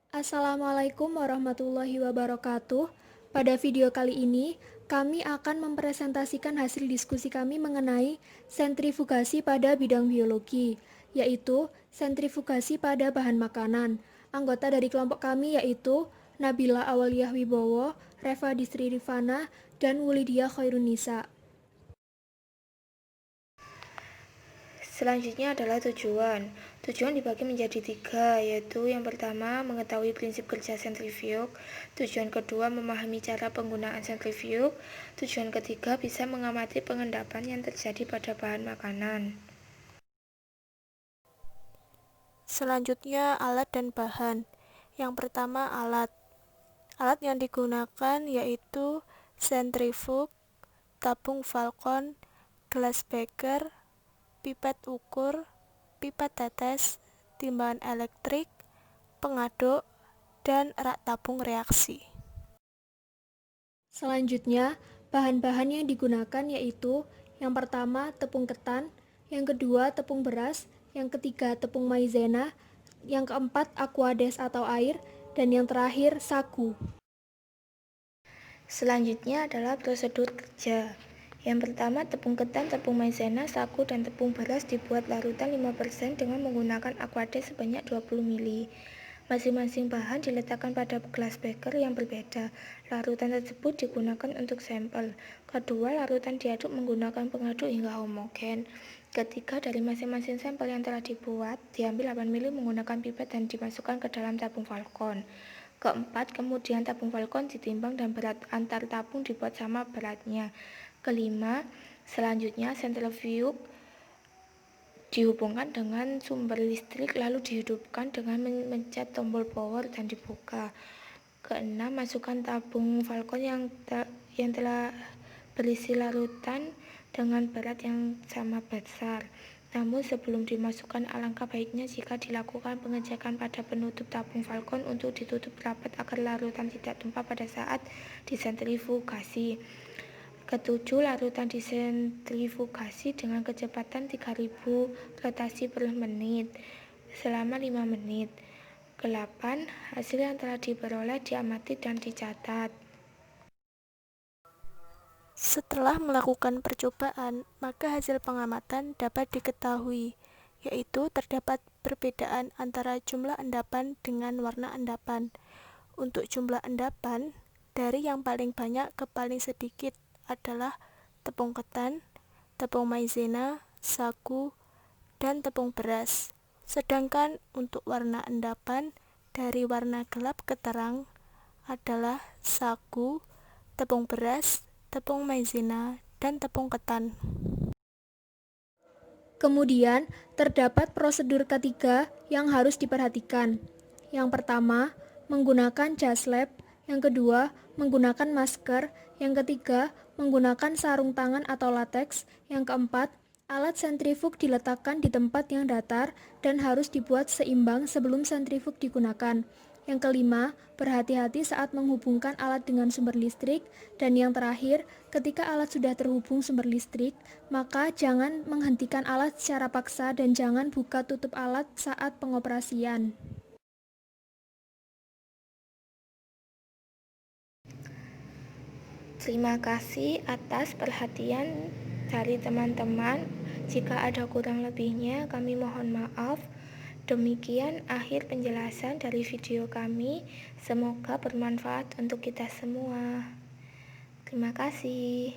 Assalamualaikum warahmatullahi wabarakatuh. Pada video kali ini, kami akan mempresentasikan hasil diskusi kami mengenai sentrifugasi pada bidang biologi, yaitu sentrifugasi pada bahan makanan. Anggota dari kelompok kami yaitu Nabila Awaliyah Wibowo, Reva Distri Rifana, dan Wulidia Khairunisa. Selanjutnya adalah tujuan. Tujuan dibagi menjadi 3, yaitu yang pertama mengetahui prinsip kerja sentrifug, tujuan kedua memahami cara penggunaan sentrifug, tujuan ketiga bisa mengamati pengendapan yang terjadi pada bahan makanan. Selanjutnya alat dan bahan. Yang pertama alat. Alat yang digunakan yaitu sentrifug, tabung Falcon, gelas beker, pipet ukur, pipet tetes, timbangan elektrik, pengaduk, dan rak tabung reaksi. Selanjutnya, bahan-bahan yang digunakan yaitu yang pertama tepung ketan, yang kedua tepung beras, yang ketiga tepung maizena, yang keempat aquades atau air, dan yang terakhir sagu. Selanjutnya adalah prosedur kerja. Yang pertama, tepung ketan, tepung maizena, sagu, dan tepung beras dibuat larutan 5% dengan menggunakan aquades sebanyak 20 ml. Masing-masing bahan diletakkan pada gelas beker yang berbeda. Larutan tersebut digunakan untuk sampel. Kedua, larutan diaduk menggunakan pengaduk hingga homogen. Ketiga, dari masing-masing sampel yang telah dibuat, diambil 8 ml menggunakan pipet dan dimasukkan ke dalam tabung Falcon. Keempat, kemudian tabung Falcon ditimbang dan berat antar tabung dibuat sama beratnya. Kelima, selanjutnya sentrifug dihubungkan dengan sumber listrik lalu dihidupkan dengan mencet tombol power dan dibuka. Keenam, masukkan tabung Falcon yang telah berisi larutan dengan berat yang sama besar. Namun sebelum dimasukkan, alangkah baiknya jika dilakukan pengecekan pada penutup tabung Falcon untuk ditutup rapat agar larutan tidak tumpah pada saat disentrifugasi. Ketujuh, larutan disentrifugasi dengan kecepatan 3000 rotasi per menit selama 5 menit. 8. Hasil yang telah diperoleh diamati dan dicatat. Setelah melakukan percobaan, maka hasil pengamatan dapat diketahui, yaitu terdapat perbedaan antara jumlah endapan dengan warna endapan. Untuk jumlah endapan, dari yang paling banyak ke paling sedikit adalah tepung ketan, tepung maizena, sagu, dan tepung beras. Sedangkan untuk warna endapan, dari warna gelap ke terang adalah sagu, tepung beras, tepung maizena, dan tepung ketan. Kemudian, terdapat prosedur ketiga yang harus diperhatikan. Yang pertama, menggunakan jas lab. Yang kedua, menggunakan masker. Yang ketiga, menggunakan sarung tangan atau latex. Yang keempat, alat sentrifug diletakkan di tempat yang datar dan harus dibuat seimbang sebelum sentrifug digunakan. Yang kelima, berhati-hati saat menghubungkan alat dengan sumber listrik. Dan yang terakhir, ketika alat sudah terhubung sumber listrik, maka jangan menghentikan alat secara paksa dan jangan buka tutup alat saat pengoperasian. Terima kasih atas perhatian dari teman-teman. Jika ada kurang lebihnya, kami mohon maaf. Demikian akhir penjelasan dari video kami. Semoga bermanfaat untuk kita semua. Terima kasih.